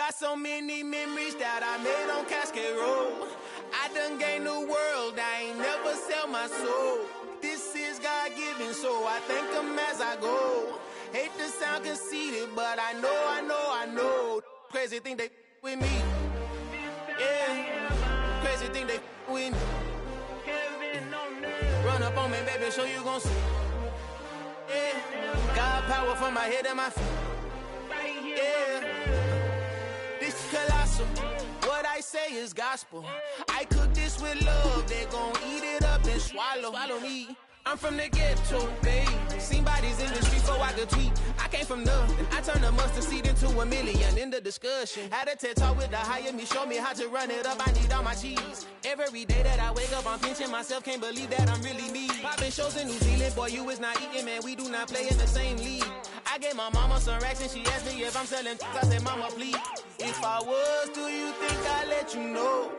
Got so many memories that I made on Cascade Road. I done gained the world, I ain't never sell my soul. This is God-given, so I thank him as I go. Hate to sound conceited, but I know. Crazy thing they with me. Yeah, crazy thing they with me. Run up on me, baby, show you gon' see. Yeah, God power from my head and my feet. Yeah, this is colossal. What I say is gospel. I cook this with love, they gon' eat it up and swallow me. I'm from the ghetto, babe. Seen bodies in the streets so I could tweet. I came from nothing. I turned a mustard seed into a million. In the discussion, had a TED talk with the higher me. Show me how to run it up. I need all my cheese. Every day that I wake up, I'm pinching myself. Can't believe that I'm really me. Popping shows in New Zealand, boy, you is not eating, man. We do not play in the same league. I gave my mama some racks and she asked me if I'm selling. I said, mama, please. If I was, do you think I'd let you know?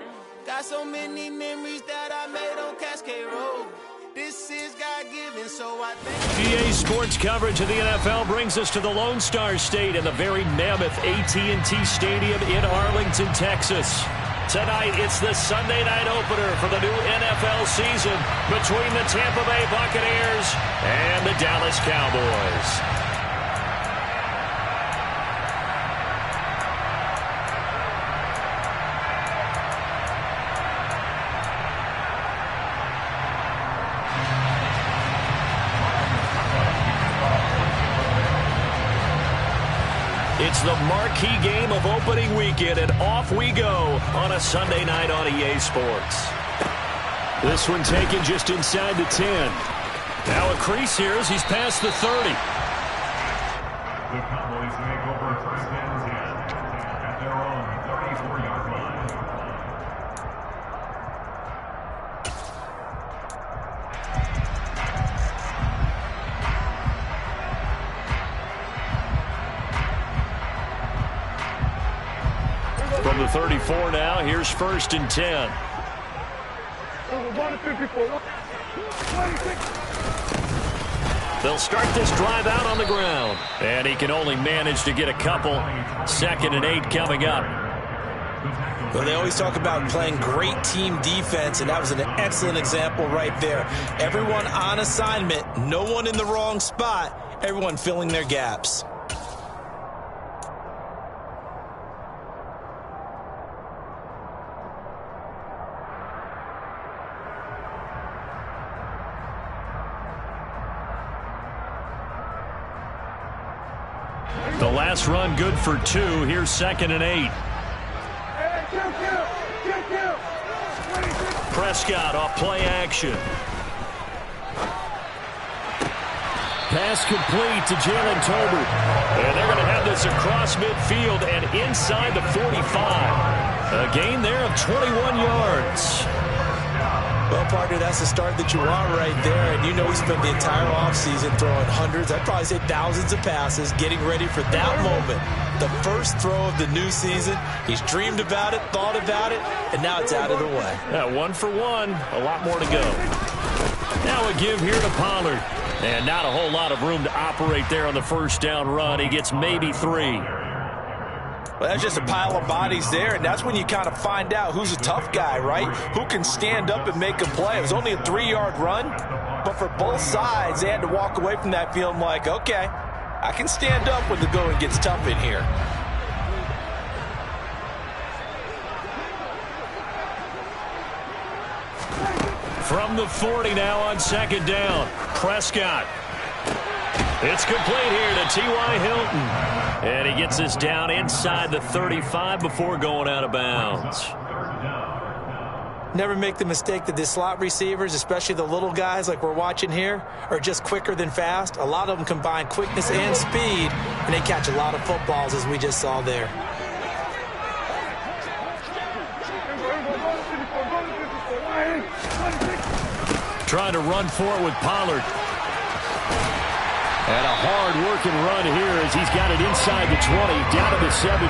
Got so many memories that I made on Cascade Road. This is God-given, so I think... GA Sports coverage of the NFL brings us to the Lone Star State in the very mammoth AT&T Stadium in Arlington, Texas. Tonight, it's the Sunday night opener for the new NFL season between the Tampa Bay Buccaneers and the Dallas Cowboys. It's the marquee game of opening weekend, and off we go on a Sunday night on EA Sports. This one taken just inside the 10. Now a crease here as he's past the 30. The Cowboys make over first and 10 at their own 34-yard line. From the 34 now, here's first and 10. They'll start this drive out on the ground. And he can only manage to get a couple. 2nd and 8 coming up. Well, they always talk about playing great team defense, and that was an excellent example right there. Everyone on assignment, no one in the wrong spot, everyone filling their gaps. The last run good for 2. Here's 2nd and 8. Prescott off play action. Pass complete to Jalen Tolbert. And they're going to have this across midfield and inside the 45. A gain there of 21 yards. Well, partner, that's the start that you want right there. And you know he spent the entire offseason throwing hundreds, I'd probably say thousands of passes, getting ready for that moment. The first throw of the new season. He's dreamed about it, thought about it, and now it's out of the way. Yeah, 1 for 1. A lot more to go. Now a give here to Pollard. And not a whole lot of room to operate there on the first down run. He gets maybe 3. Well, that's just a pile of bodies there, and that's when you kind of find out who's a tough guy, right? Who can stand up and make a play. It was only a 3-yard run, but for both sides, they had to walk away from that feeling like, okay, I can stand up when the going gets tough in here. From the 40 now on 2nd down. Prescott. It's complete here to T.Y. Hilton. And he gets this down inside the 35 before going out of bounds. Never make the mistake that the slot receivers, especially the little guys like we're watching here, are just quicker than fast. A lot of them combine quickness and speed, and they catch a lot of footballs, as we just saw there. Trying to run for it with Pollard. And a hard-working run here as he's got it inside the 20, down to the 17.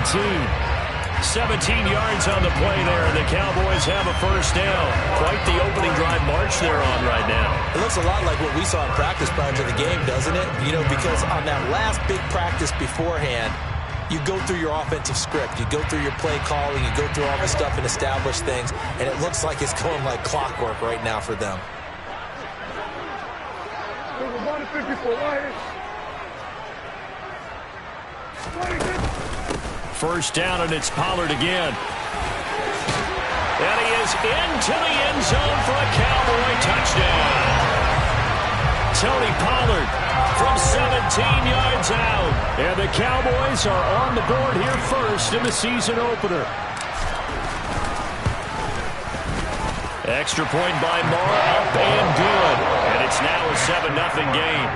17 yards on the play there, and the Cowboys have a first down. Quite the opening drive march they're on right now. It looks a lot like what we saw in practice prior to the game, doesn't it? You know, because on that last big practice beforehand, you go through your offensive script. You go through your play calling. You go through all the stuff and establish things. And it looks like it's going like clockwork right now for them. First down, and it's Pollard again. And he is into the end zone for a Cowboy touchdown. Tony Pollard from 17 yards out. And the Cowboys are on the board here first in the season opener. Extra point by Moore, up and good. And it's now a 7-0 game.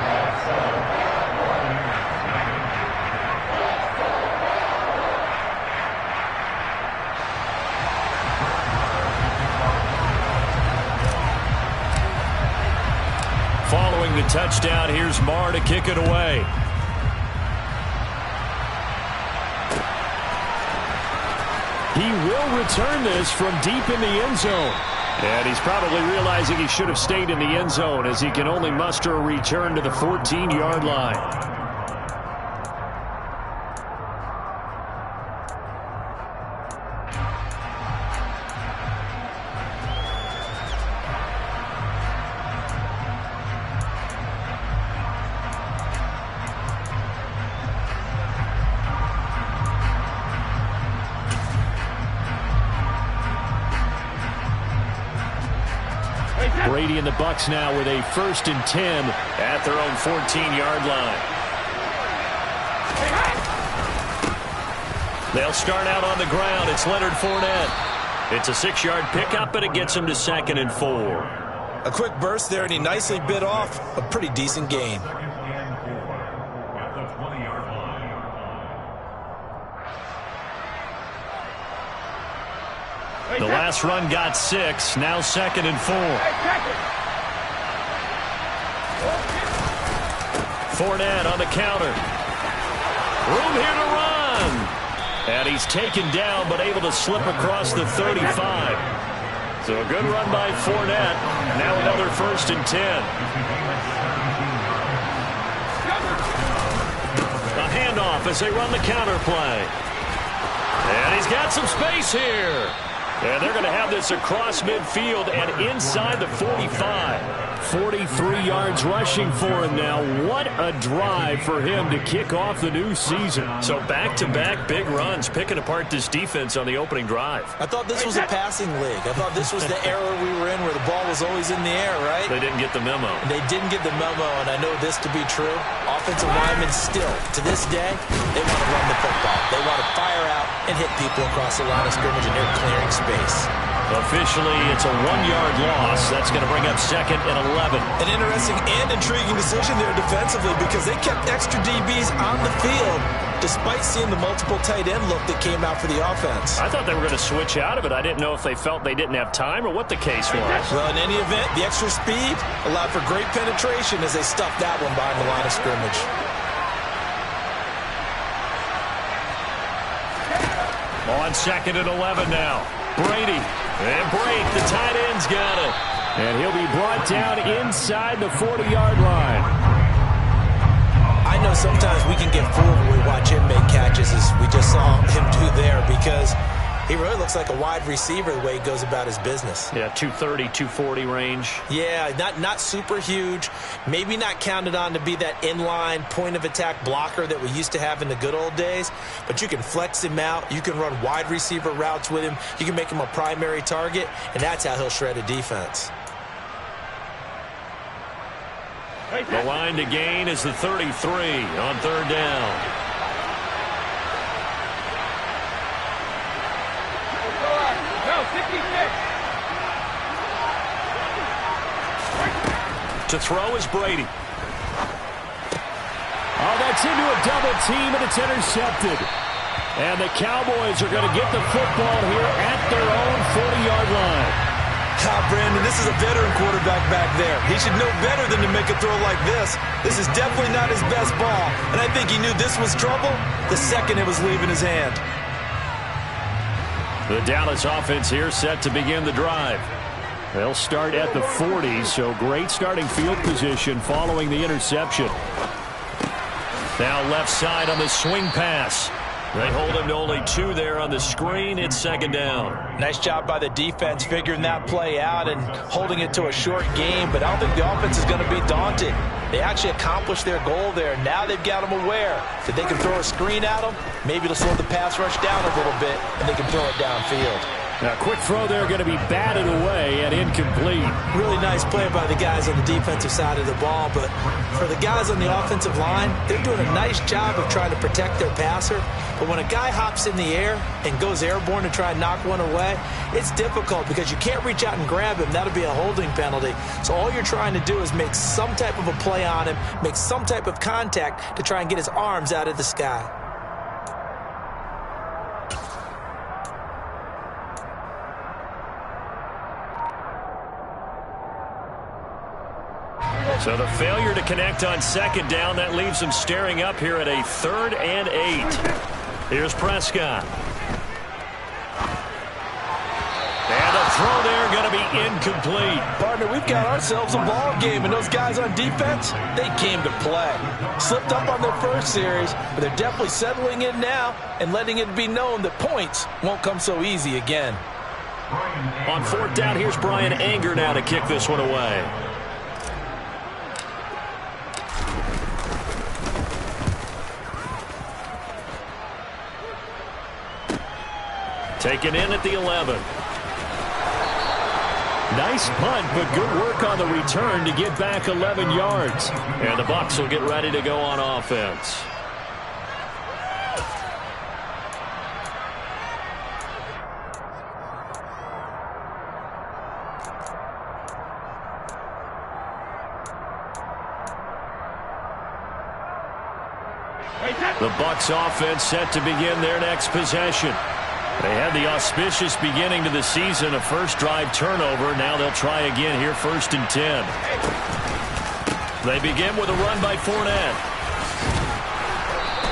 Following the touchdown, here's Marr to kick it away. He will return this from deep in the end zone. And he's probably realizing he should have stayed in the end zone as he can only muster a return to the 14-yard line. Brady and the Bucs now with a 1st and 10 at their own 14-yard line. They'll start out on the ground. It's Leonard Fournette. It's a 6-yard pickup, and it gets him to 2nd and 4. A quick burst there, and he nicely bit off a pretty decent gain. The last run got 6, now 2nd and 4. Fournette on the counter. Room here to run. And he's taken down, but able to slip across the 35. So a good run by Fournette. Now another 1st and 10. A handoff as they run the counter play. And he's got some space here. And they're going to have this across midfield and inside the 45. 43 yards rushing for him now. What a drive for him to kick off the new season. So back-to-back big runs, picking apart this defense on the opening drive. I thought this was a passing league. I thought this was the era we were in where the ball was always in the air, right? They didn't get the memo. They didn't get the memo, and I know this to be true. Offensive linemen still, to this day, they want to run the football. They want to fire out and hit people across the line of scrimmage, and they're clearing space. Officially, it's a 1-yard loss. That's going to bring up 2nd and 11. An interesting and intriguing decision there defensively because they kept extra DBs on the field despite seeing the multiple tight end look that came out for the offense. I thought they were going to switch out of it. I didn't know if they felt they didn't have time or what the case was. Well, in any event, the extra speed allowed for great penetration as they stuffed that one behind the line of scrimmage. On 2nd and 11 now. Brady. And break. The tight end's got it. And he'll be brought down inside the 40-yard line. I know sometimes we can get fooled when we watch him make catches as we just saw him do there because he really looks like a wide receiver the way he goes about his business. Yeah, 230, 240 range. Yeah, not super huge. Maybe not counted on to be that inline point-of-attack blocker that we used to have in the good old days. But you can flex him out. You can run wide receiver routes with him. You can make him a primary target, and that's how he'll shred a defense. The line to gain is the 33 on 3rd down. To throw is Brady. Oh, that's into a double team, and it's intercepted. And the Cowboys are going to get the football here at their own 40-yard line. Brandon, this is a veteran quarterback back there. He should know better than to make a throw like this. This is definitely not his best ball, and I think he knew this was trouble the second it was leaving his hand. The Dallas offense here set to begin the drive. They'll start at the 40, so great starting field position following the interception. Now left side on the swing pass. They hold him to only 2 there on the screen. It's second down. Nice job by the defense figuring that play out and holding it to a short game, but I don't think the offense is going to be daunted. They actually accomplished their goal there. Now they've got them aware that they can throw a screen at them. Maybe it'll slow the pass rush down a little bit, and they can throw it downfield. Now, quick throw there going to be batted away and incomplete. Really nice play by the guys on the defensive side of the ball, but for the guys on the offensive line, they're doing a nice job of trying to protect their passer. But when a guy hops in the air and goes airborne to try and knock one away, it's difficult because you can't reach out and grab him. That'll be a holding penalty. So all you're trying to do is make some type of a play on him, make some type of contact to try and get his arms out of the sky. So the failure to connect on second down, that leaves him staring up here at a 3rd and 8. Here's Prescott. And a throw there going to be incomplete. Partner, we've got ourselves a ball game, and those guys on defense, they came to play. Slipped up on their first series, but they're definitely settling in now and letting it be known that points won't come so easy again. On 4th down, here's Brian Anger now to kick this one away. Taken in at the 11. Nice punt, but good work on the return to get back 11 yards. And the Bucs will get ready to go on offense. The Bucs offense set to begin their next possession. They had the auspicious beginning to the season, a first drive turnover. Now they'll try again here, 1st and 10. They begin with a run by Fournette.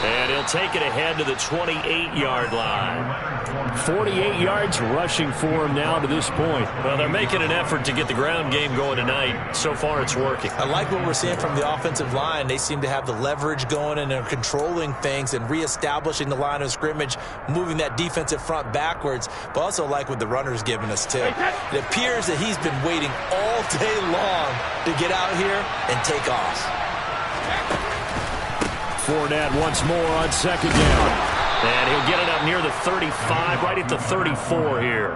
And he'll take it ahead to the 28-yard line. 48 yards rushing for him now to this point. Well, they're making an effort to get the ground game going tonight. So far, it's working. I like what we're seeing from the offensive line. They seem to have the leverage going, and they're controlling things and reestablishing the line of scrimmage, moving that defensive front backwards, but also like what the runner's giving us, too. It appears that he's been waiting all day long to get out here and take off. Fournette once more on second down. And he'll get it up near the 35, right at the 34 here.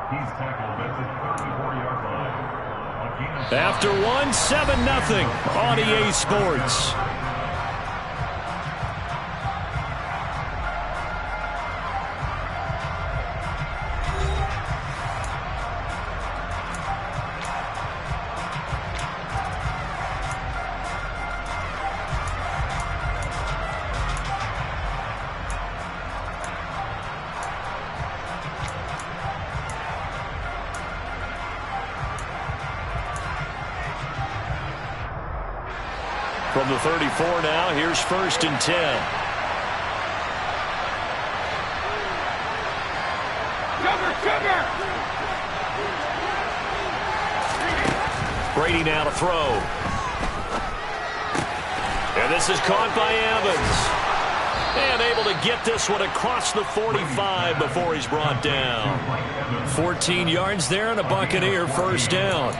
He's tackled at the 34-yard line. After one, 7-0 on EA Sports. From the 34 now, here's 1st and 10. Cover! Brady now to throw. And this is caught by Evans. And able to get this one across the 45 before he's brought down. 14 yards there and a Buccaneer first down.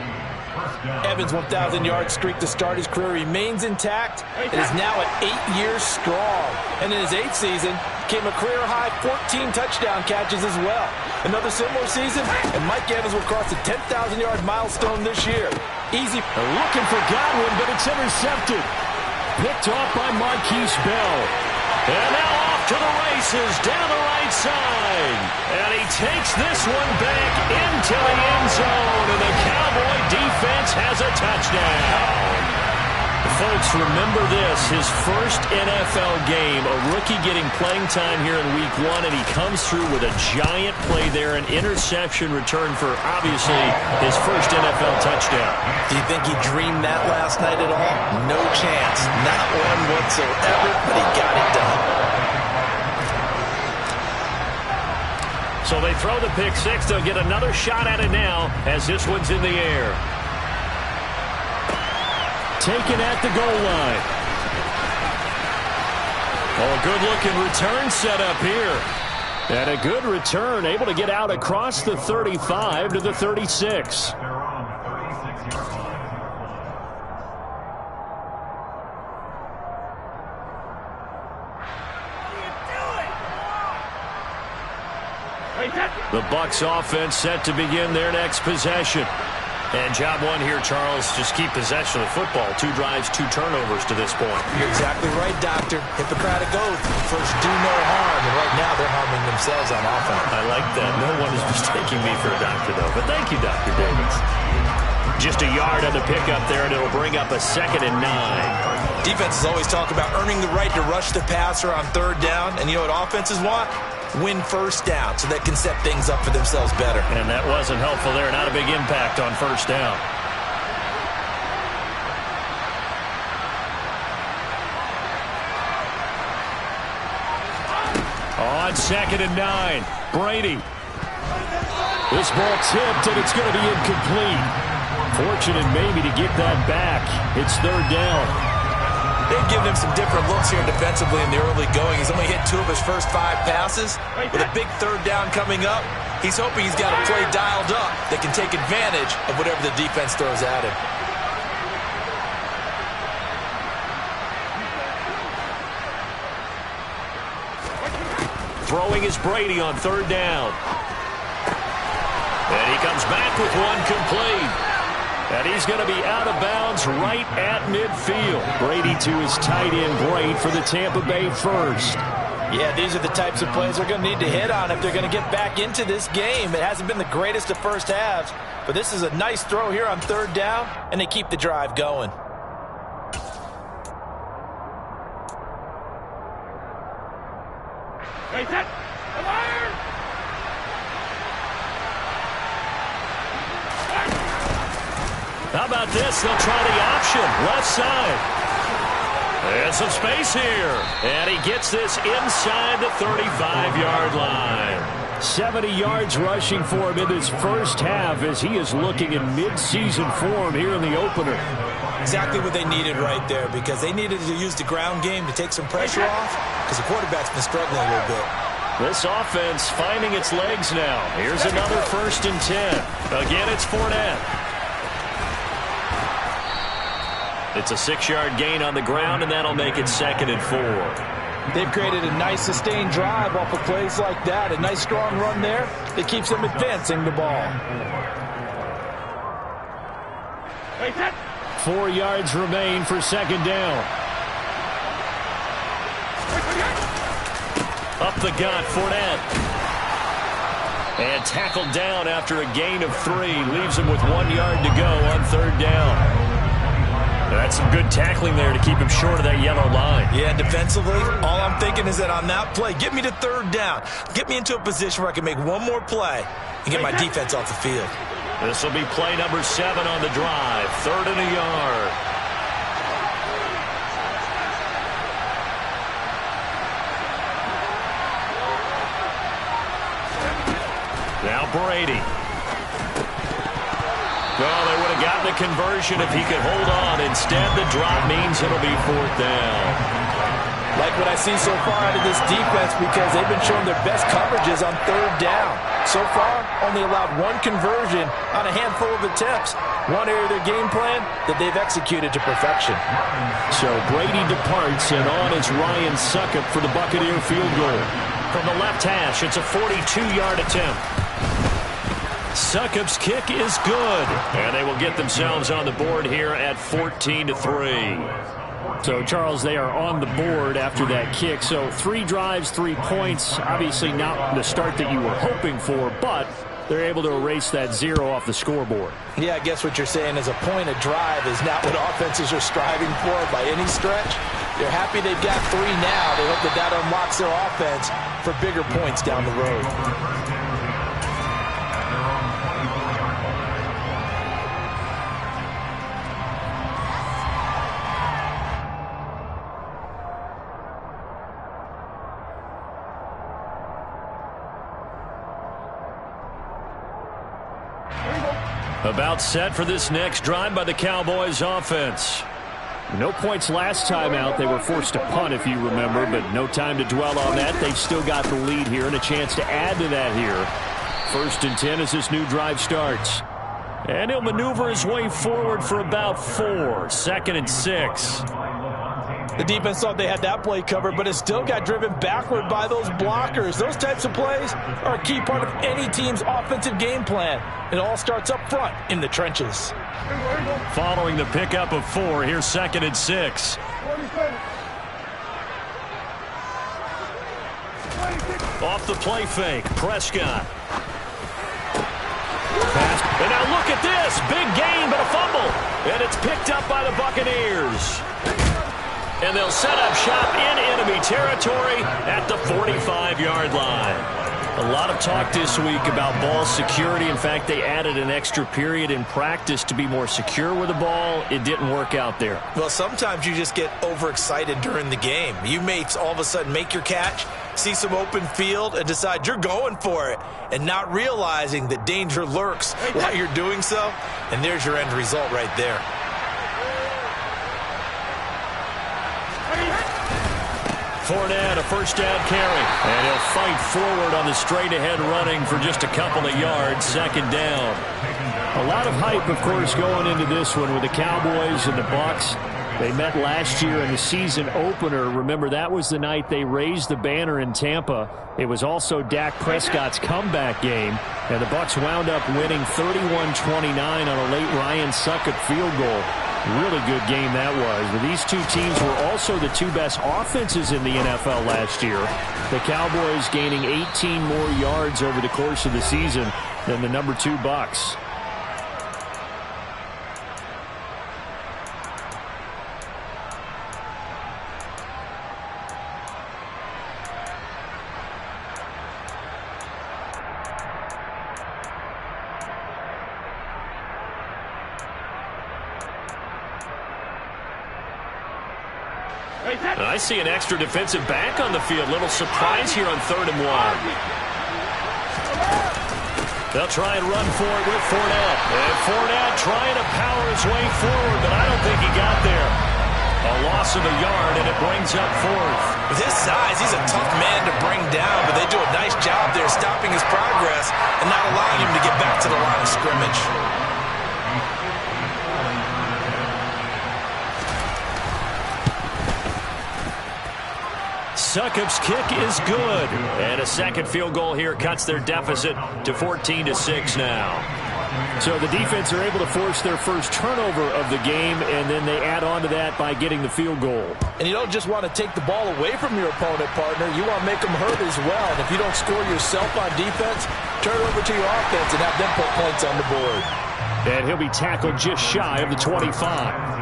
Evans' 1,000-yard streak to start his career remains intact and is now at 8 years strong. And in his 8th season, came a career-high 14 touchdown catches as well. Another similar season, and Mike Evans will cross the 10,000-yard milestone this year. Easy. Looking for Godwin, but it's intercepted. Picked off by Marquise Bell. And now off to the races down the right side. And he takes this one back into the end zone. And the Cowboy defense has a touchdown. Folks, remember this, his first NFL game, a rookie getting playing time here in week 1, and he comes through with a giant play there, an interception return for, obviously, his first NFL touchdown. Do you think he dreamed that last night at all? No chance. Not one whatsoever, but he got it done. So they throw the pick six. They'll get another shot at it now as this one's in the air. Taken at the goal line. Oh, a good-looking return set up here. And a good return, able to get out across the 35 to the 36. The Bucs offense set to begin their next possession. And job one here, Charles, just keep possession of the football. 2 drives, 2 turnovers to this point. You're exactly right, Doctor. Hippocratic oath. First, do no harm. And right now, they're harming themselves on offense. I like that. No one is mistaking me for a doctor, though. But thank you, Dr. Davis. Just a yard on the pickup there, and it'll bring up a 2nd and 9. Defenses always talk about earning the right to rush the passer on 3rd down. And you know what offenses want? Win 1st down so they can set things up for themselves better. And that wasn't helpful there. Not a big impact on 1st down. On 2nd and 9, Brady. This ball tipped, and it's going to be incomplete. Fortunate maybe to get that back. It's 3rd down. They've given him some different looks here defensively in the early going. He's only hit 2 of his first 5 passes. With a big 3rd down coming up, he's hoping he's got a play dialed up that can take advantage of whatever the defense throws at him. Throwing is Brady on 3rd down. And he comes back with one complete. And he's going to be out of bounds right at midfield. Brady to his tight end, Braid, for the Tampa Bay first. Yeah, these are the types of plays they're going to need to hit on if they're going to get back into this game. It hasn't been the greatest of first halves, but this is a nice throw here on 3rd down, and they keep the drive going. How about this? They'll try the option. Left side. And some space here. And he gets this inside the 35-yard line. 70 yards rushing for him in this first half as he is looking in mid-season form here in the opener. Exactly what they needed right there, because they needed to use the ground game to take some pressure off, because the quarterback's been struggling a little bit. This offense finding its legs now. Here's another 1st and 10. Again, it's Fournette. It's a 6-yard gain on the ground, and that'll make it 2nd and 4. They've created a nice sustained drive off of plays like that. A nice strong run there that keeps them advancing the ball. 4 yards remain for 2nd down. Up the gut, Fournette. And tackled down after a gain of 3. Leaves him with 1 yard to go on 3rd down. That's some good tackling there to keep him short of that yellow line. Yeah, defensively, all I'm thinking is that on that play, get me to 3rd down. Get me into a position where I can make one more play and get my defense off the field. This will be play number 7 on the drive. 3rd and a yard. Now Brady. Oh, they would have gotten the conversion if he could hold on. Instead, the drop means it'll be 4th down. Like what I see so far out of this defense, because they've been showing their best coverages on 3rd down. So far, only allowed 1 conversion on a handful of attempts. One area of their game plan that they've executed to perfection. So Brady departs, and on is Ryan Succop for the Buccaneer field goal. From the left hash, it's a 42-yard attempt. Succop's kick is good, and they will get themselves on the board here at 14-3. So, Charles, they are on the board after that kick. So 3 drives, 3 points. Obviously not the start that you were hoping for, but they're able to erase that 0 off the scoreboard. Yeah, I guess what you're saying is a point a drive is not what offenses are striving for by any stretch. They're happy they've got 3 now. They hope that that unlocks their offense for bigger points down the road. About set for this next drive by the Cowboys offense. No points last time out. They were forced to punt, if you remember, but no time to dwell on that. They've still got the lead here and a chance to add to that here. 1st and 10 as this new drive starts. And he'll maneuver his way forward for about 4. 2nd and 6. The defense thought they had that play covered, but it still got driven backward by those blockers. Those types of plays are a key part of any team's offensive game plan. It all starts up front in the trenches. Following the pickup of 4, here's 2nd and 6. Off the play fake, Prescott. Pass. And now look at this. Big gain, but a fumble. And it's picked up by the Buccaneers. And they'll set up shop in enemy territory at the 45-yard line. A lot of talk this week about ball security. In fact, they added an extra period in practice to be more secure with the ball. It didn't work out there. Well, sometimes you just get overexcited during the game. You may all of a sudden make your catch, see some open field, and decide you're going for it, and not realizing that danger lurks while you're doing so. And there's your end result right there. Fournette, a first down carry. And he'll fight forward on the straight-ahead running for just a couple of yards. 2nd down. A lot of hype, of course, going into this one with the Cowboys and the Bucs. They met last year in the season opener. Remember, that was the night they raised the banner in Tampa. It was also Dak Prescott's comeback game. And the Bucs wound up winning 31-29 on a late Ryan Succop field goal. Really good game that was. But these two teams were also the 2 best offenses in the NFL last year. The Cowboys gaining 18 more yards over the course of the season than the number 2 Bucs. I see an extra defensive back on the field. Little surprise here on 3rd and 1. They'll try and run for it with Fournette. And Fournette trying to power his way forward, but I don't think he got there. A loss of a yard, and it brings up 4th. With his size, he's a tough man to bring down, but they do a nice job there stopping his progress and not allowing him to get back to the line of scrimmage. Succop's kick is good. And a second field goal here cuts their deficit to 14-6 now. So the defense are able to force their first turnover of the game, and then they add on to that by getting the field goal. And you don't just want to take the ball away from your opponent, partner. You want to make them hurt as well. And if you don't score yourself on defense, turn it over to your offense and have them put points on the board. And he'll be tackled just shy of the 25.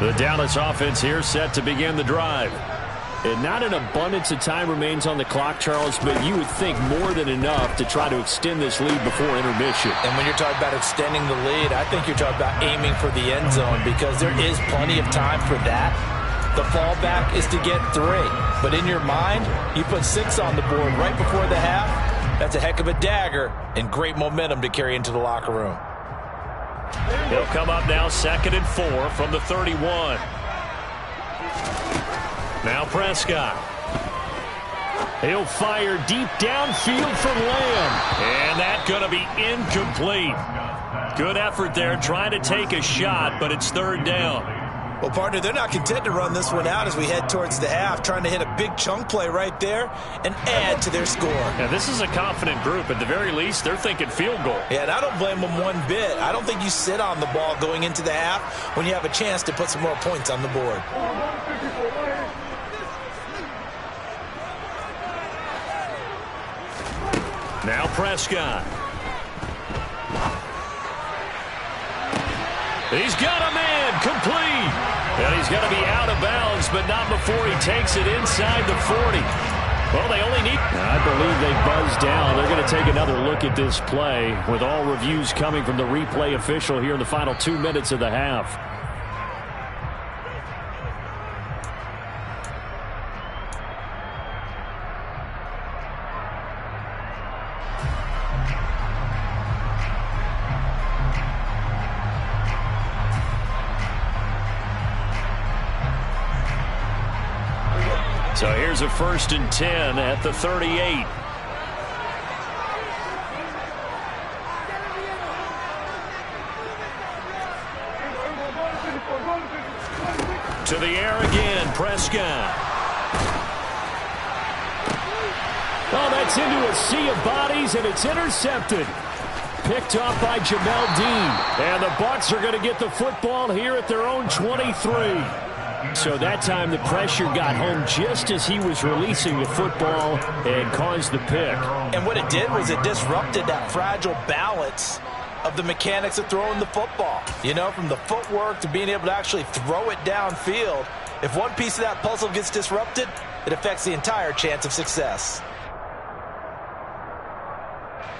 The Dallas offense here set to begin the drive. And not an abundance of time remains on the clock, Charles, but you would think more than enough to try to extend this lead before intermission. And when you're talking about extending the lead, I think you're talking about aiming for the end zone because there is plenty of time for that. The fallback is to get 3. But in your mind, you put 6 on the board right before the half. That's a heck of a dagger and great momentum to carry into the locker room. He'll come up now 2nd and 4 from the 31. Now Prescott. He'll fire deep downfield from Lamb. And that's going to be incomplete. Good effort there trying to take a shot, but it's 3rd down. Well, partner, they're not content to run this one out as we head towards the half, trying to hit a big chunk play right there and add to their score. Now, this is a confident group. At the very least, they're thinking field goal. Yeah, and I don't blame them one bit. I don't think you sit on the ball going into the half when you have a chance to put some more points on the board. Now Prescott. He's got a man complete. And he's going to be out of bounds, but not before he takes it inside the 40. Well, they only need... I believe they buzzed down. They're going to take another look at this play with all reviews coming from the replay official here in the final 2 minutes of the half. So here's a 1st and 10 at the 38. To the air again, Prescott. Oh, that's into a sea of bodies, and it's intercepted. Picked off by Jamel Dean. And the Bucs are going to get the football here at their own 23. So that time the pressure got home just as he was releasing the football and caused the pick. And what it did was it disrupted that fragile balance of the mechanics of throwing the football. You know, from the footwork to being able to actually throw it downfield. If one piece of that puzzle gets disrupted, it affects the entire chance of success.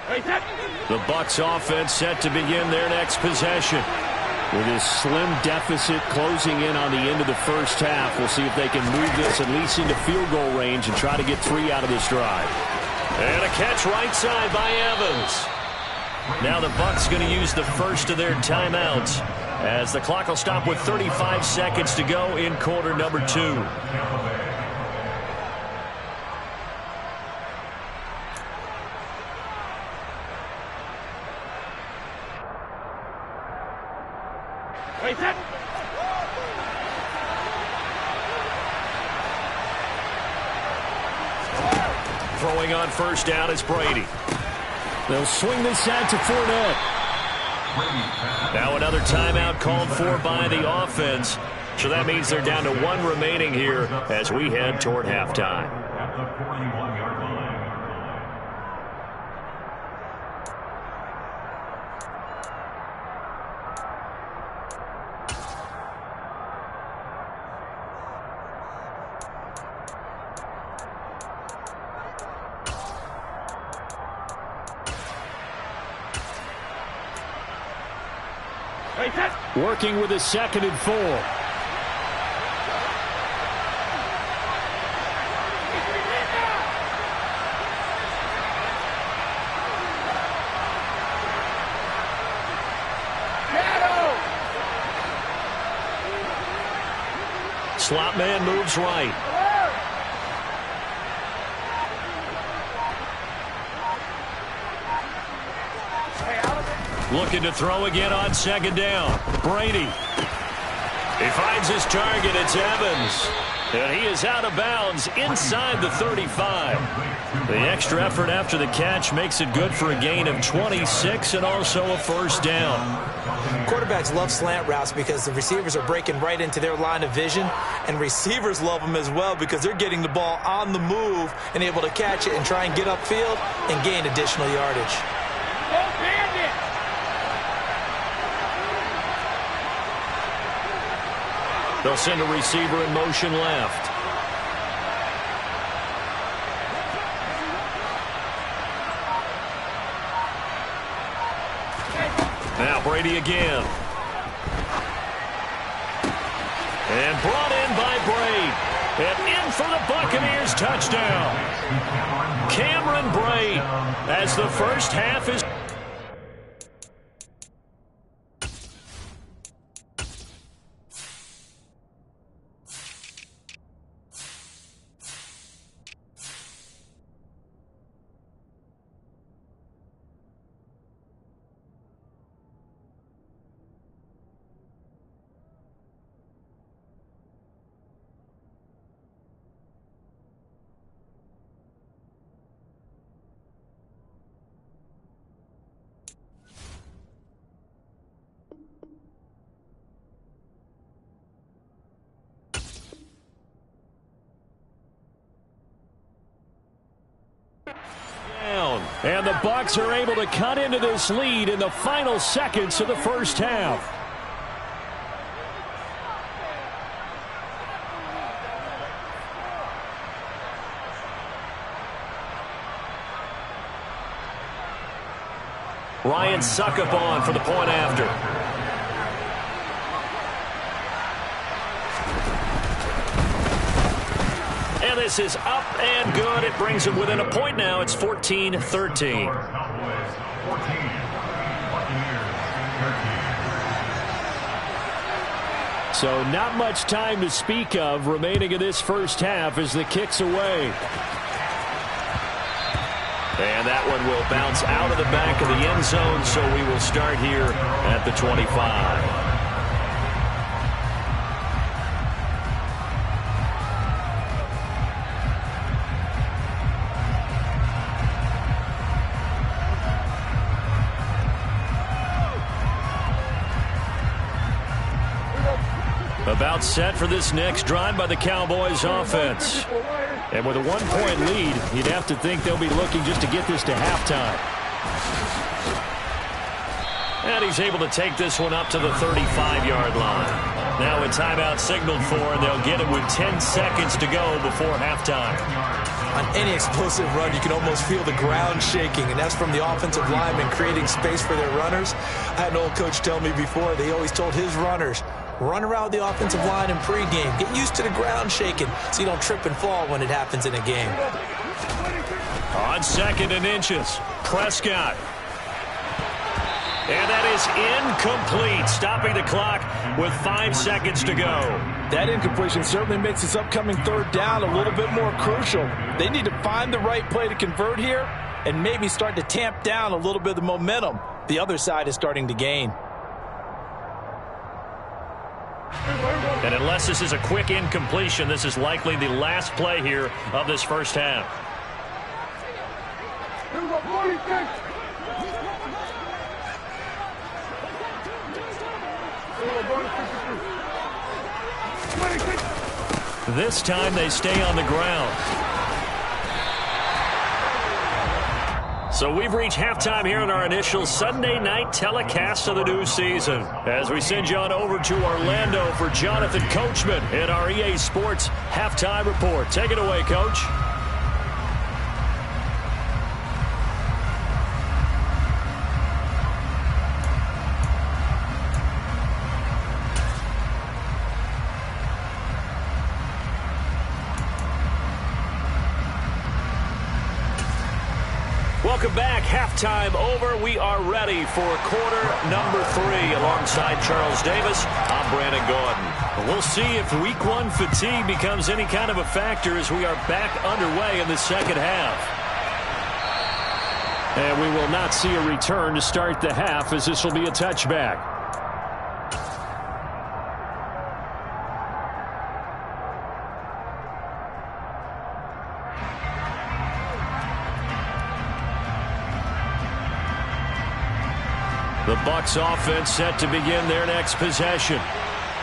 The Bucs offense set to begin their next possession. With his slim deficit closing in on the end of the first half, we'll see if they can move this at least into field goal range and try to get 3 out of this drive. And a catch right side by Evans. Now the Bucs going to use the first of their timeouts as the clock will stop with 35 seconds to go in quarter number 2. Throwing on first down is Brady. They'll swing this out to Fournette. Now another timeout called for by the offense. So that means they're down to 1 remaining here as we head toward halftime. At the 41-yard line. Working with a 2nd and 4. Slot man moves right. Looking to throw again on 2nd down. Brady. He finds his target. It's Evans. And he is out of bounds inside the 35. The extra effort after the catch makes it good for a gain of 26 and also a 1st down. Quarterbacks love slant routes because the receivers are breaking right into their line of vision, and receivers love them as well because they're getting the ball on the move and able to catch it and try and get upfield and gain additional yardage. They'll send a receiver in motion left. Now Brady again. And brought in by Braid. And in for the Buccaneers touchdown. Cameron Braid as the first half is... And the Bucs are able to cut into this lead in the final seconds of the first half. Ryan Succop for the point after. And this is up and good. It brings them within a point now. It's 14-13. So not much time to speak of remaining in this first half as the kick's away. And that one will bounce out of the back of the end zone, so we will start here at the 25. About set for this next drive by the Cowboys offense. And with a one-point lead, you'd have to think they'll be looking just to get this to halftime. And he's able to take this one up to the 35-yard line. Now a timeout signaled for, and they'll get it with 10 seconds to go before halftime. On any explosive run, you can almost feel the ground shaking, and that's from the offensive linemen creating space for their runners. I had an old coach tell me before, they always told his runners, run around the offensive line in pregame. Get used to the ground shaking so you don't trip and fall when it happens in a game. On 2nd and inches, Prescott. And that is incomplete, stopping the clock with 5 seconds to go. That incompletion certainly makes this upcoming third down a little bit more crucial. They need to find the right play to convert here and maybe start to tamp down a little bit of the momentum the other side is starting to gain. And unless this is a quick incompletion, this is likely the last play here of this first half. This time they stay on the ground. So we've reached halftime here in our initial Sunday night telecast of the new season. As we send you on over to Orlando for Jonathan Coachman in our EA Sports Halftime Report. Take it away, Coach. Welcome back. Halftime over. We are ready for quarter number 3 alongside Charles Davis. I'm Brandon Gordon. We'll see if week 1 fatigue becomes any kind of a factor as we are back underway in the second half. And we will not see a return to start the half as this will be a touchback. The Bucs offense set to begin their next possession.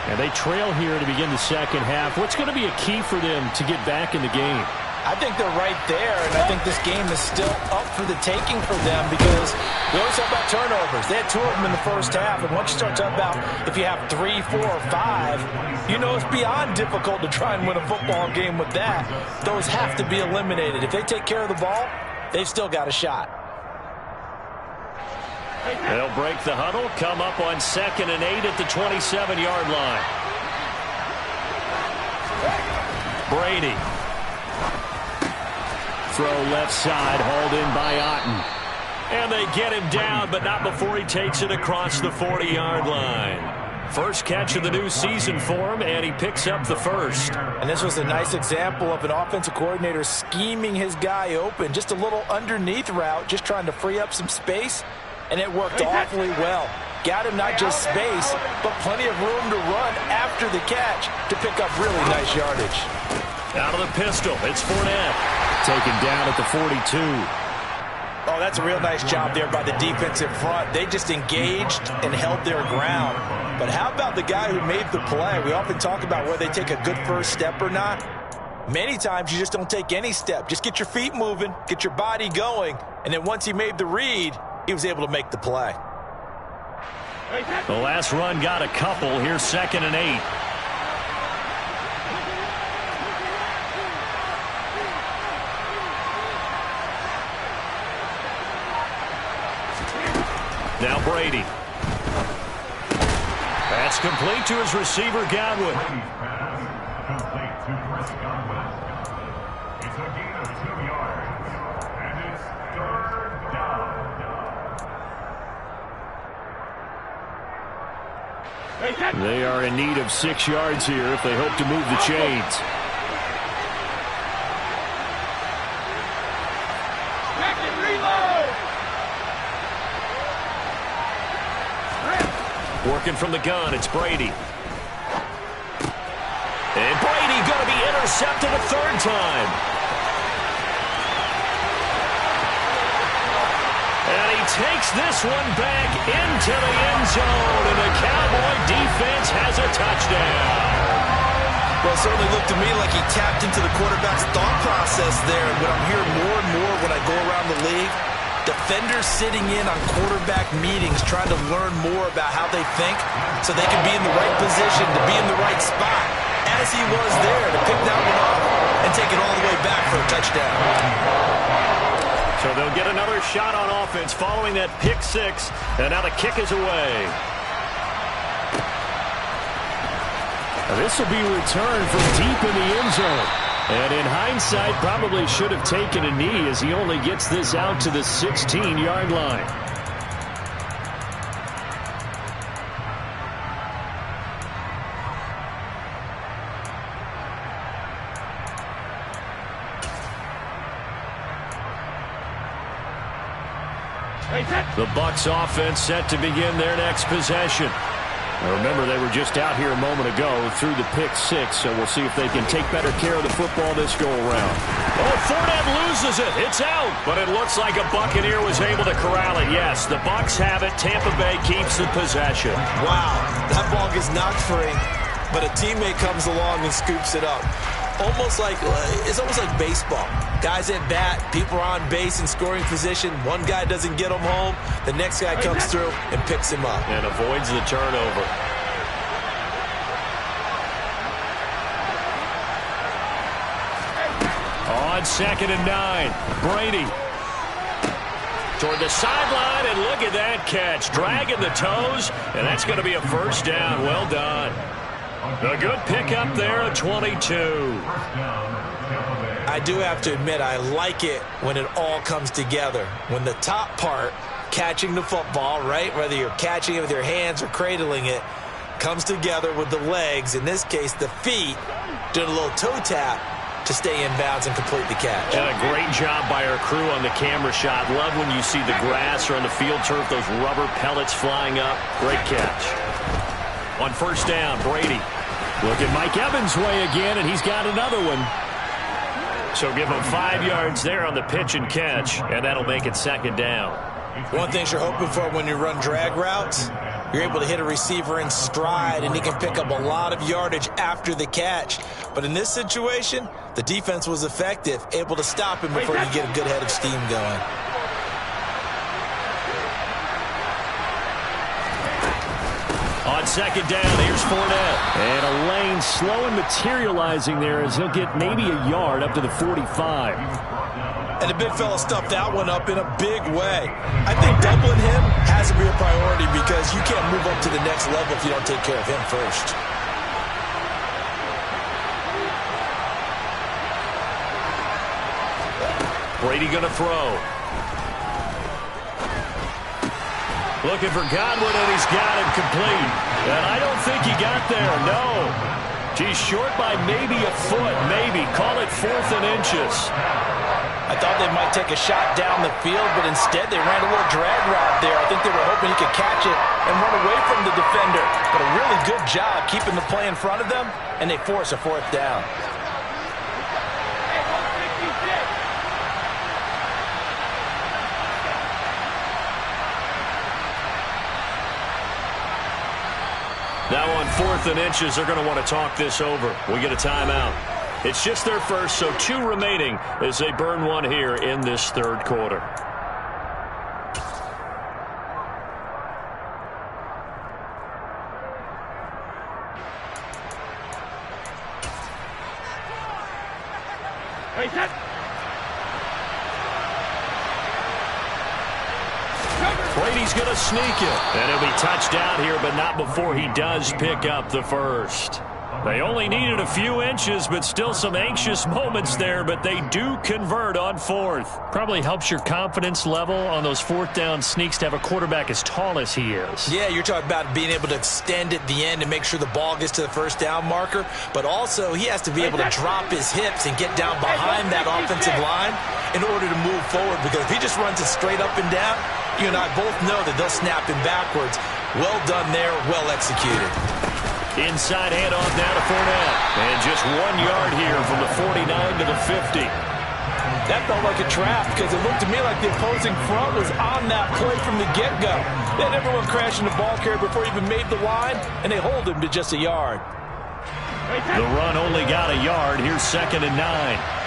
And they trail here to begin the second half. What's going to be a key for them to get back in the game? I think they're right there, and I think this game is still up for the taking for them because we always talk about turnovers. They had 2 of them in the first half, and once you start talking about if you have 3, 4, or 5, you know it's beyond difficult to try and win a football game with that. Those have to be eliminated. If they take care of the ball, they've still got a shot. They'll break the huddle, come up on 2nd and 8 at the 27-yard line. Brady. Throw left side, hauled in by Otten. And they get him down, but not before he takes it across the 40-yard line. First catch of the new season for him, and he picks up the first. And this was a nice example of an offensive coordinator scheming his guy open. Just a little underneath route, just trying to free up some space. And it worked awfully well. Got him not just space, but plenty of room to run after the catch to pick up really nice yardage. Out of the pistol, it's Fournette. Taken down at the 42. Oh, that's a real nice job there by the defensive front. They just engaged and held their ground. But how about the guy who made the play? We often talk about whether they take a good first step or not. Many times you just don't take any step. Just get your feet moving, get your body going, and then once he made the read, he was able to make the play. The last run got a couple. Here's 2nd and 8. Now Brady. That's complete to his receiver, Godwin. Brady's pass complete to Chris Godwin. It's a gain of 2 yards, and it's 3rd down. They are in need of 6 yards here if they hope to move the chains. Working from the gun, it's Brady. And Brady going to be intercepted a 3rd time. And he takes this one back into the end zone, and the Cowboy defense has a touchdown. Well, it certainly looked to me like he tapped into the quarterback's thought process there. And what I'm hearing more and more when I go around the league, defenders sitting in on quarterback meetings trying to learn more about how they think so they can be in the right position, to be in the right spot, as he was there, to pick that one off and take it all the way back for a touchdown. So they'll get another shot on offense following that pick 6, and now the kick is away. This will be returned from deep in the end zone. And in hindsight, probably should have taken a knee as he only gets this out to the 16-yard line. The Bucs offense set to begin their next possession. Now remember, they were just out here a moment ago through the pick 6, so we'll see if they can take better care of the football this go-around. Oh, Fournette loses it. It's out. But it looks like a Buccaneer was able to corral it. Yes, the Bucs have it. Tampa Bay keeps the possession. Wow, that ball gets knocked free, but a teammate comes along and scoops it up. It's almost like baseball. Guys at bat, people are on base in scoring position. One guy doesn't get him home. The next guy comes through and picks him up. And avoids the turnover. On 2nd and 9, Brady. Toward the sideline, and look at that catch. Dragging the toes, and that's going to be a 1st down. Well done. A good pickup there at 22. I do have to admit, I like it when it all comes together. When the top part, catching the football, right, whether you're catching it with your hands or cradling it, comes together with the legs, in this case the feet, doing a little toe tap to stay in bounds and complete the catch. And a great job by our crew on the camera shot. Love when you see the grass or on the field turf, those rubber pellets flying up. Great catch. On 1st down, Brady. Look at Mike Evans' way again, and he's got another one. So give him 5 yards there on the pitch and catch, and that'll make it 2nd down. One thing you're hoping for when you run drag routes, you're able to hit a receiver in stride, and he can pick up a lot of yardage after the catch. But in this situation, the defense was effective, able to stop him before you get a good head of steam going. On 2nd down, here's Fournette. And a lane slow and materializing there as he'll get maybe a yard up to the 45. And the big fella stuffed that one up in a big way. I think doubling him has to be a priority because you can't move up to the next level if you don't take care of him first. Brady going to throw. Looking for Godwin, and he's got him complete. And I don't think he got there, no. He's short by maybe a foot, maybe. Call it 4th and inches. I thought they might take a shot down the field, but instead they ran a little drag route there. I think they were hoping he could catch it and run away from the defender. But a really good job keeping the play in front of them, and they force a 4th down. Now on 4th and inches, they're going to want to talk this over. We get a timeout. It's just their first, so 2 remaining as they burn one here in this 3rd quarter. Cover! Brady's going to sneak it. And he'll be touchdown here, but not before he does pick up the first. They only needed a few inches, but still some anxious moments there, but they do convert on fourth. Probably helps your confidence level on those fourth down sneaks to have a quarterback as tall as he is. Yeah, you're talking about being able to extend at the end and make sure the ball gets to the first down marker, but also he has to be able to drop his hips and get down behind that offensive line in order to move forward, because if he just runs it straight up and down, you and I both know that they'll snap him backwards. Well done there, well executed. Inside handoff now to Fournette. And just 1 yard here from the 49 to the 50. That felt like a trap because it looked to me like the opposing front was on that play from the get-go. They had everyone crashing the ball carrier before he even made the line, and they hold him to just a yard. The run only got a yard. Here's 2nd and 9.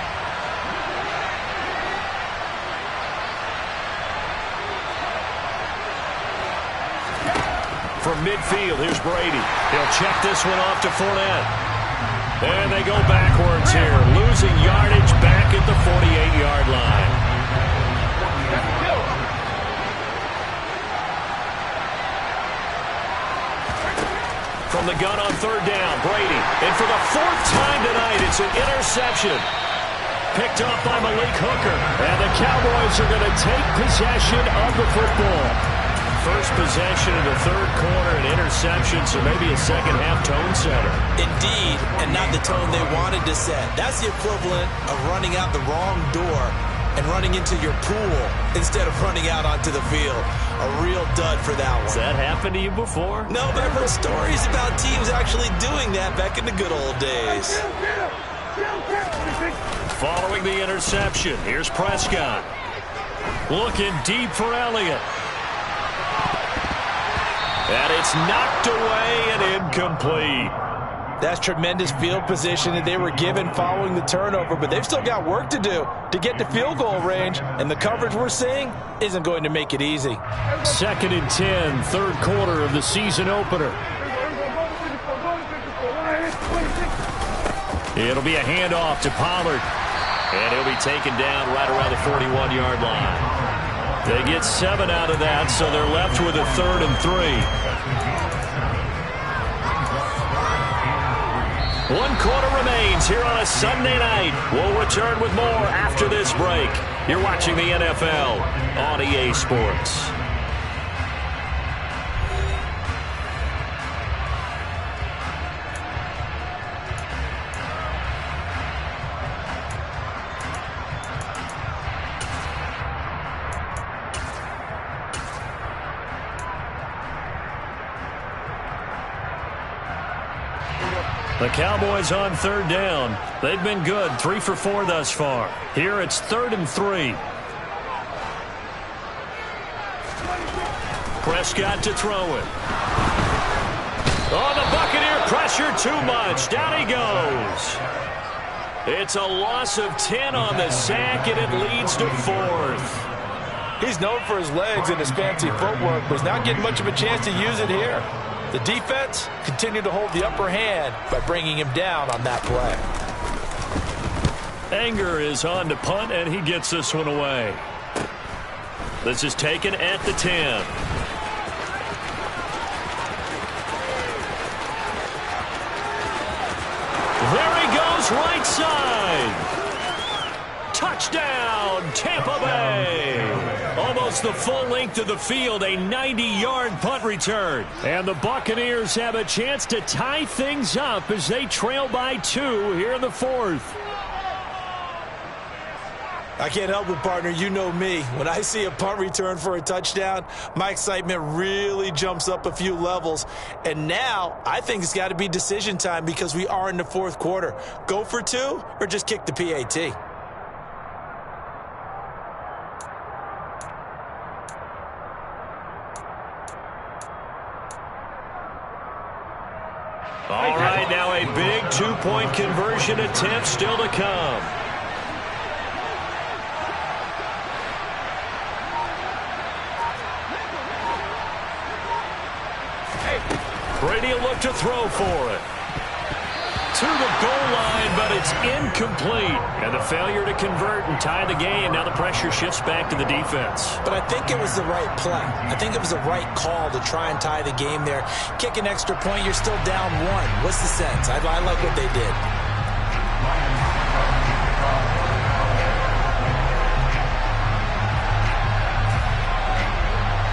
From midfield, here's Brady. He'll check this one off to Fournette. And they go backwards here, losing yardage back at the 48-yard line. From the gun on 3rd down, Brady. And for the 4th time tonight, it's an interception. Picked up by Malik Hooker. And the Cowboys are going to take possession of the football. First possession of the 3rd quarter, an interception, so maybe a second-half tone setter. Indeed, and not the tone they wanted to set. That's the equivalent of running out the wrong door and running into your pool instead of running out onto the field. A real dud for that one. Has that happened to you before? No, but I've heard stories about teams actually doing that back in the good old days. Following the interception, here's Prescott. Looking deep for Elliott. And it's knocked away and incomplete. That's tremendous field position that they were given following the turnover, but they've still got work to do to get to field goal range, and the coverage we're seeing isn't going to make it easy. 2nd and 10, 3rd quarter of the season opener. It'll be a handoff to Pollard, and he'll be taken down right around the 41-yard line. They get 7 out of that, so they're left with a 3rd and 3. 1 quarter remains here on a Sunday night. We'll return with more after this break. You're watching the NFL on EA Sports. The Cowboys on 3rd down. They've been good, 3 for 4 thus far. Here it's 3rd and 3. Prescott to throw it. Oh, the Buccaneer pressure too much. Down he goes. It's a loss of 10 on the sack, and it leads to 4th. He's known for his legs and his fancy footwork, but he's not getting much of a chance to use it here. The defense continued to hold the upper hand by bringing him down on that play. Anger is on to punt, and he gets this one away. This is taken at the 10. There he goes, right side. Touchdown, Tampa Bay. Almost the full length of the field, a 90-yard punt return. And the Buccaneers have a chance to tie things up as they trail by 2 here in the 4th. I can't help it, partner. You know me. When I see a punt return for a touchdown, my excitement really jumps up a few levels. And now I think it's got to be decision time because we are in the 4th quarter. Go for 2 or just kick the PAT. All right, now a big 2-point conversion attempt still to come. Brady will look to throw for it. to the goal line, but it's incomplete. And the failure to convert and tie the game. Now the pressure shifts back to the defense. But I think it was the right play. I think it was the right call to try and tie the game there. Kick an extra point, you're still down one. What's the sense? I like what they did.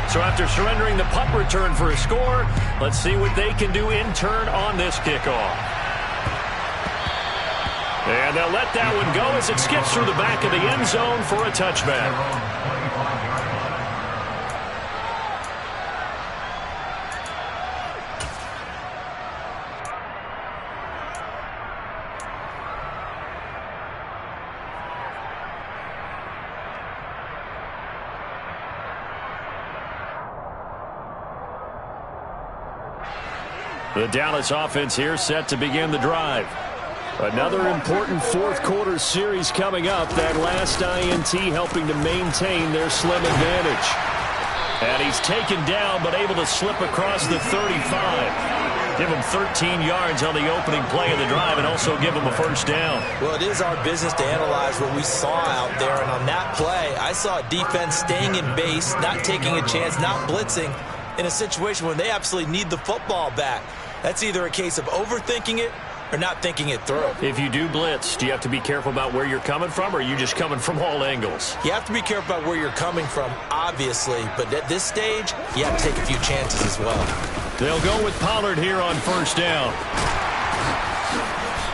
So after surrendering the punt return for a score, let's see what they can do in turn on this kickoff. And they'll let that one go as it skips through the back of the end zone for a touchback. The Dallas offense here set to begin the drive. Another important fourth quarter series coming up. That last INT helping to maintain their slim advantage. And he's taken down but able to slip across the 35. Give him 13 yards on the opening play of the drive and also give him a first down. Well, it is our business to analyze what we saw out there. And on that play, I saw a defense staying in base, not taking a chance, not blitzing in a situation when they absolutely need the football back. That's either a case of overthinking it or not thinking it through. If you do blitz, do you have to be careful about where you're coming from, or are you just coming from all angles? You have to be careful about where you're coming from, obviously, but at this stage, you have to take a few chances as well. They'll go with Pollard here on first down.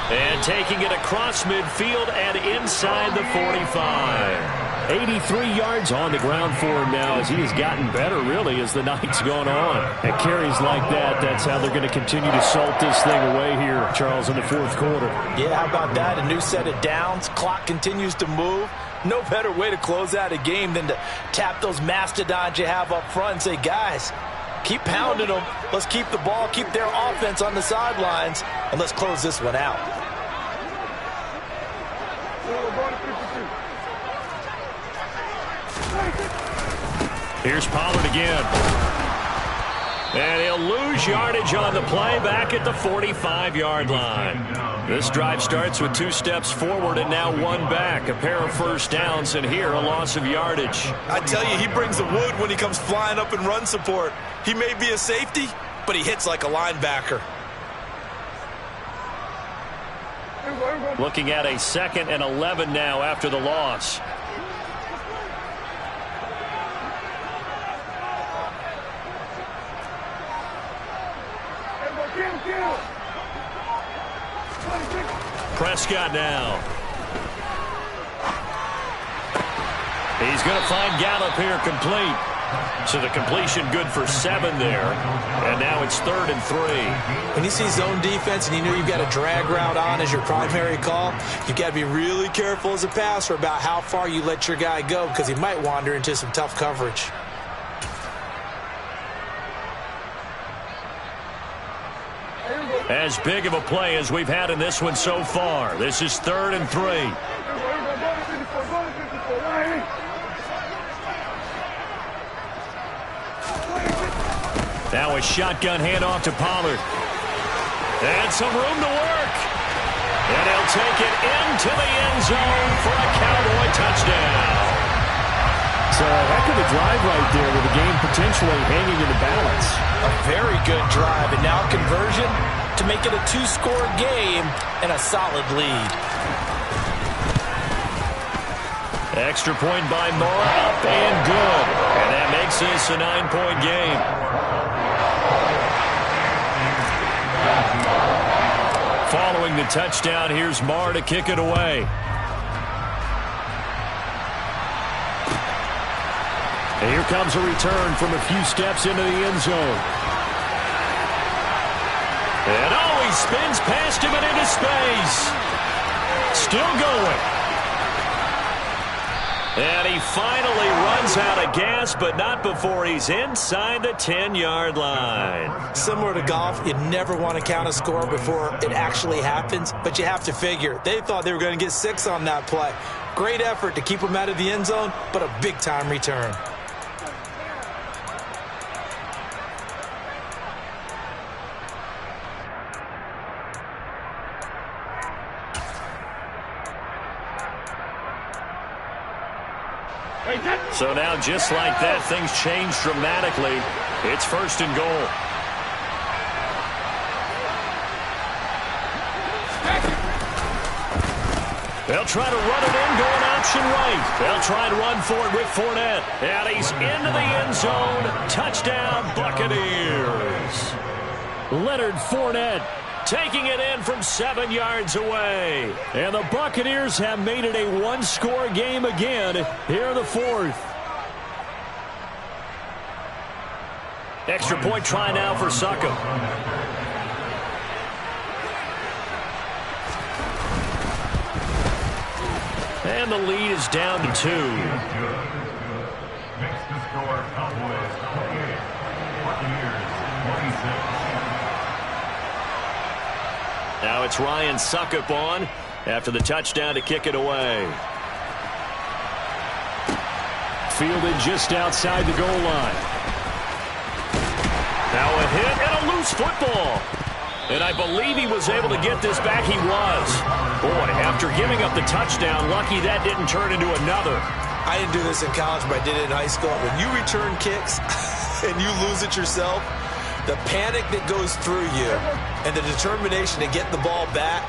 And taking it across midfield and inside the 45. 83 yards on the ground for him now as he has gotten better, really, as the night's gone on. At carries like that, that's how they're going to continue to salt this thing away here, Charles, in the fourth quarter. Yeah, how about that? A new set of downs. Clock continues to move. No better way to close out a game than to tap those mastodons you have up front and say, guys, keep pounding them. Let's keep the ball, keep their offense on the sidelines, and let's close this one out. Here's Pollard again. And he'll lose yardage on the play back at the 45-yard line. This drive starts with 2 steps forward and now 1 back. A pair of first downs, and here a loss of yardage. I tell you, he brings the wood when he comes flying up in run support. He may be a safety, but he hits like a linebacker. Looking at a 2nd and 11 now after the loss. Prescott now. He's going to find Gallup here complete. So the completion good for 7 there. And now it's 3rd and 3. When you see zone defense and you know you've got a drag route on as your primary call, you've got to be really careful as a passer about how far you let your guy go because he might wander into some tough coverage. As big of a play as we've had in this one so far. This is 3rd and 3. Now a shotgun handoff to Pollard. And some room to work. And he'll take it into the end zone for a Cowboy touchdown. So a heck of a drive right there with the game potentially hanging in the balance. A very good drive, and now conversion to make it a 2-score game and a solid lead. Extra point by Moore, up and good. And that makes this a 9-point game. Following the touchdown, here's Moore to kick it away. And here comes a return from a few steps into the end zone. And he spins past him and into space. Still going. And he finally runs out of gas, but not before he's inside the 10-yard line. Similar to golf, you never want to count a score before it actually happens, but you have to figure. They thought they were going to get 6 on that play. Great effort to keep them out of the end zone, but a big-time return. So now, just like that, things change dramatically. It's 1st and goal. They'll try to run it in, going option right. They'll try and run for it with Fournette. And he's into the end zone. Touchdown, Buccaneers. Leonard Fournette taking it in from 7 yards away. And the Buccaneers have made it a one-score game again here in the 4th. Extra point try now for Succop. And the lead is down to 2. Makes the score Cowboys 28, Buccaneers 26. Now it's Ryan Succop on after the touchdown to kick it away. Fielded just outside the goal line. Now a hit and a loose football. And I believe he was able to get this back. He was. Boy, after giving up the touchdown, lucky that didn't turn into another. I didn't do this in college, but I did it in high school. When you return kicks and you lose it yourself, the panic that goes through you and the determination to get the ball back,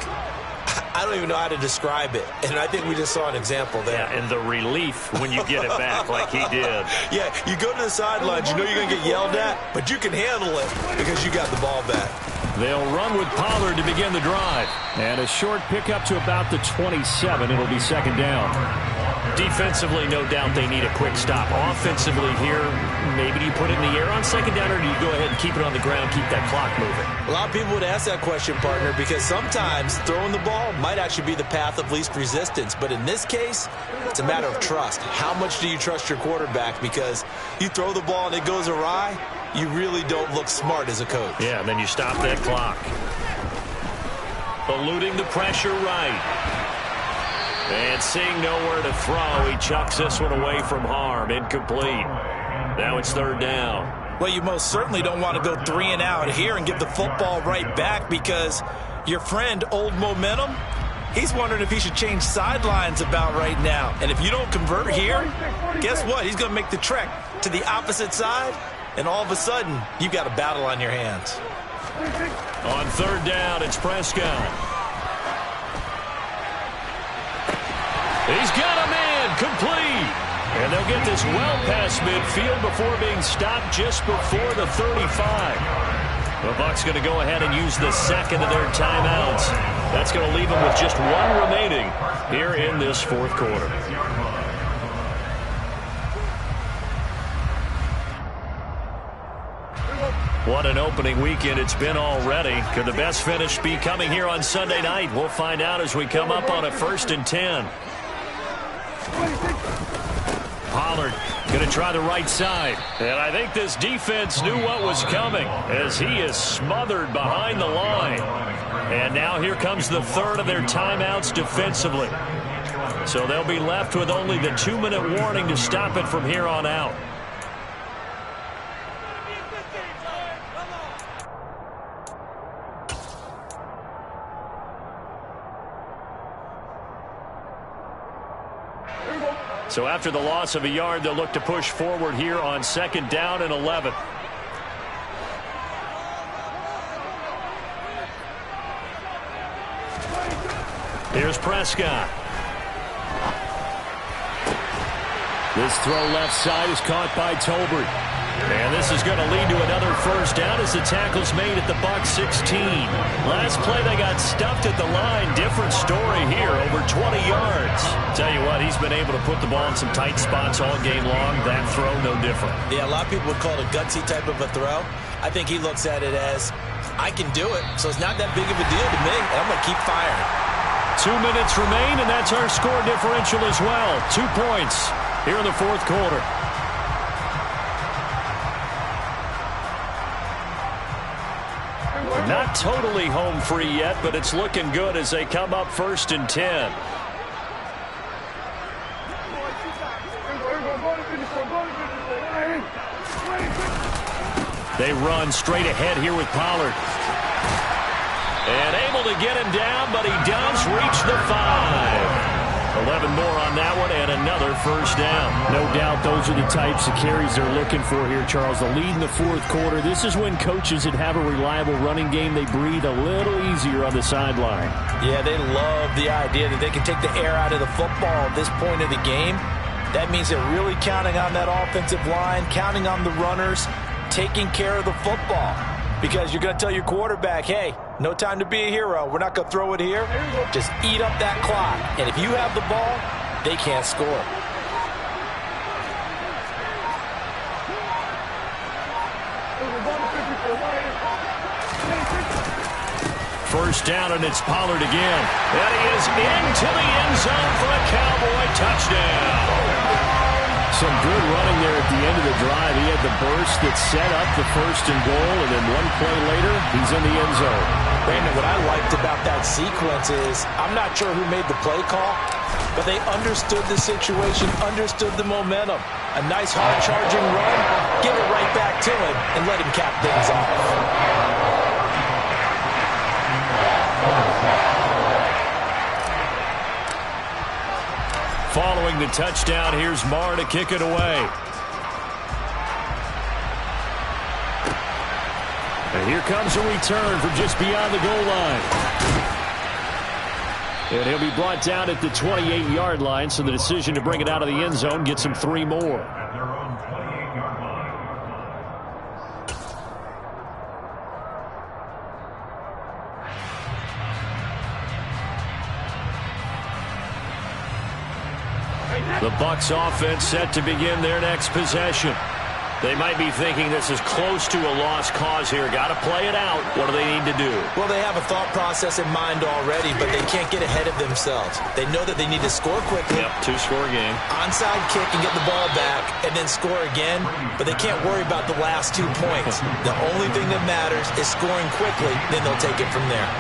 I don't even know how to describe it. And I think we just saw an example there. Yeah, and the relief when you get it back like he did. Yeah, you go to the sidelines, you know you're going to get yelled at, but you can handle it because you got the ball back. They'll run with Pollard to begin the drive. And a short pickup to about the 27. It'll be 2nd down. Defensively, no doubt they need a quick stop. Offensively here, maybe do you put it in the air on 2nd down, or do you go ahead and keep it on the ground, keep that clock moving? A lot of people would ask that question, partner, because sometimes throwing the ball might actually be the path of least resistance. But in this case, it's a matter of trust. How much do you trust your quarterback? Because you throw the ball and it goes awry, you really don't look smart as a coach. Yeah, and then you stop that clock. Eluding the pressure right. And seeing nowhere to throw, he chucks this one away from harm. Incomplete. Now it's 3rd down. Well, you most certainly don't want to go 3 and out here and give the football right back, because your friend, Old Momentum, he's wondering if he should change sidelines about right now. And if you don't convert here, guess what? He's going to make the trek to the opposite side, and all of a sudden, you've got a battle on your hands. On 3rd down, it's Prescott. He's got a man, complete. And they'll get this well past midfield before being stopped just before the 35. The Bucs going to go ahead and use the 2nd of their timeouts. That's going to leave them with just 1 remaining here in this 4th quarter. What an opening weekend it's been already. Could the best finish be coming here on Sunday night? We'll find out as we come up on a 1st and 10. Pollard going to try the right side. And I think this defense knew what was coming as he is smothered behind the line. And now here comes the 3rd of their timeouts defensively. So they'll be left with only the 2-minute warning to stop it from here on out. So after the loss of a yard, they'll look to push forward here on 2nd down and 11. Here's Prescott. This throw left side is caught by Tolbert. And this is going to lead to another 1st down as the tackle's made at the Bucs 16. Last play they got stuffed at the line. Different story here, over 20 yards. Tell you what, he's been able to put the ball in some tight spots all game long. That throw, no different. Yeah, a lot of people would call it a gutsy type of a throw. I think he looks at it as, I can do it, so it's not that big of a deal to me, and I'm going to keep firing. 2 minutes remain, and that's our score differential as well. 2 points here in the 4th quarter. Not totally home free yet, but it's looking good as they come up 1st and 10. They run straight ahead here with Pollard. And able to get him down, but he does reach the 5. A 11 more on that one and another first down. No doubt those are the types of carries they're looking for here, Charles. The lead in the fourth quarter. This is when coaches that have a reliable running game, they breathe a little easier on the sideline. Yeah, they love the idea that they can take the air out of the football at this point of the game. That means they're really counting on that offensive line, counting on the runners, taking care of the football. Because you're going to tell your quarterback, hey, no time to be a hero. We're not going to throw it here. Just eat up that clock. And if you have the ball, they can't score. First down, and it's Pollard again. And he is into the end zone for a Cowboy touchdown. Some good running there at the end of the drive. He had the burst that set up the first and goal, and then one play later, he's in the end zone. Brandon, what I liked about that sequence is I'm not sure who made the play call, but they understood the situation, understood the momentum. A nice hard-charging run, give it right back to him, and let him cap things off. Following the touchdown, here's Marr to kick it away. And here comes a return from just beyond the goal line. And he'll be brought down at the 28-yard line, so the decision to bring it out of the end zone gets him 3 more. At their own 28-yard line. The Bucs offense set to begin their next possession. They might be thinking this is close to a lost cause here. Got to play it out. What do they need to do? Well, they have a thought process in mind already, but they can't get ahead of themselves. They know that they need to score quickly. Yep, 2-score game. Onside kick and get the ball back and then score again, but they can't worry about the last 2 points. The only thing that matters is scoring quickly, then they'll take it from there.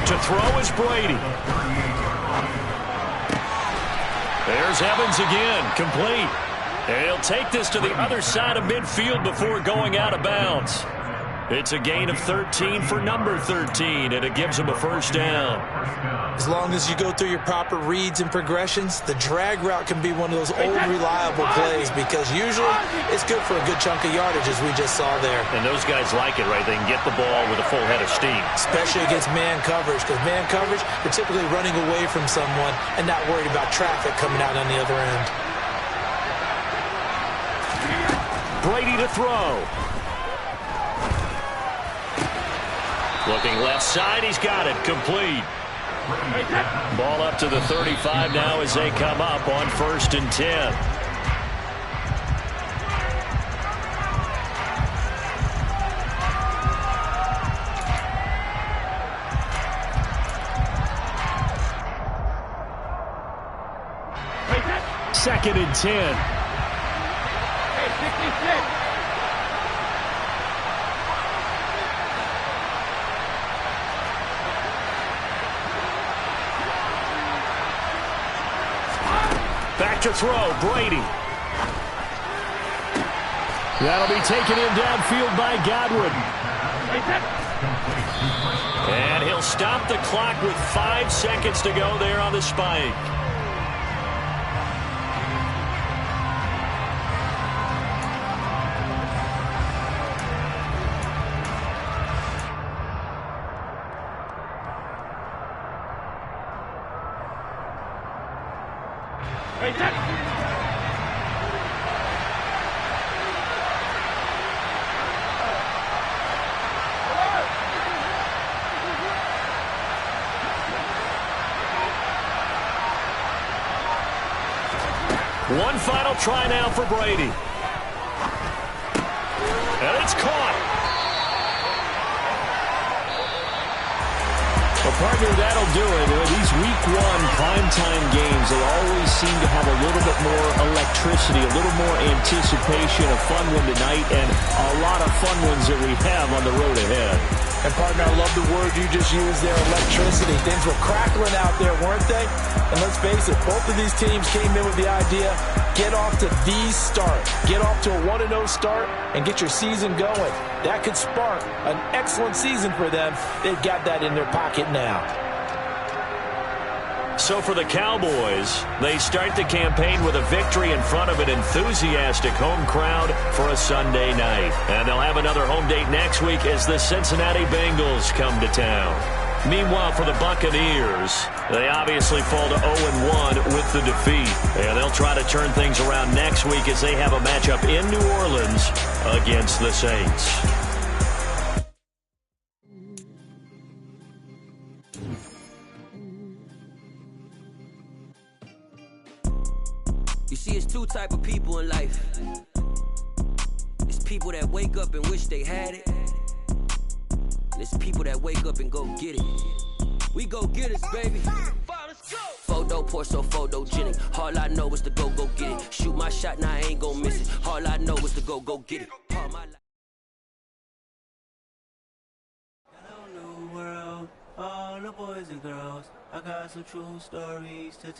To throw is Brady. There's Evans again, complete. And he'll take this to the other side of midfield before going out of bounds. It's a gain of 13 for number 13, and it gives him a first down. As long as you go through your proper reads and progressions, the drag route can be one of those old reliable plays because usually it's good for a good chunk of yardage as we just saw there. And those guys like it, right? They can get the ball with a full head of steam. Especially against man coverage, because man coverage, they're typically running away from someone and not worried about traffic coming out on the other end. Brady to throw. Looking left side, he's got it, complete. Ball up to the 35 now as they come up on 1st and 10. Second and 10. Back to throw, Brady. That'll be taken in downfield by Godwin. And he'll stop the clock with 5 seconds to go there on the spike. One final try now for Brady. And it's caught. Well, partner, that'll do it. These week 1 primetime games, they always seem to have a little bit more electricity, a little more anticipation, a fun one tonight, and a lot of fun ones that we have on the road ahead. And, partner, I love the word you just used there, electricity. Things were crackling out there, weren't they? And let's face it, both of these teams came in with the idea, get off to the start. Get off to a 1-0 start and get your season going. That could spark an excellent season for them. They've got that in their pocket now. So for the Cowboys, they start the campaign with a victory in front of an enthusiastic home crowd for a Sunday night. And they'll have another home date next week as the Cincinnati Bengals come to town. Meanwhile, for the Buccaneers, they obviously fall to 0-1 with the defeat. And they'll try to turn things around next week as they have a matchup in New Orleans against the Saints. You see, it's two type of people in life. It's people that wake up and wish they had it. And it's people that wake up and go get it. We go get it, baby. Photo poor, so photogenic. All I know is to go get it. Shoot my shot, now I ain't gon' miss it. All I know is to go get it. Hello, new world, all the boys and girls. I got some true stories to tell.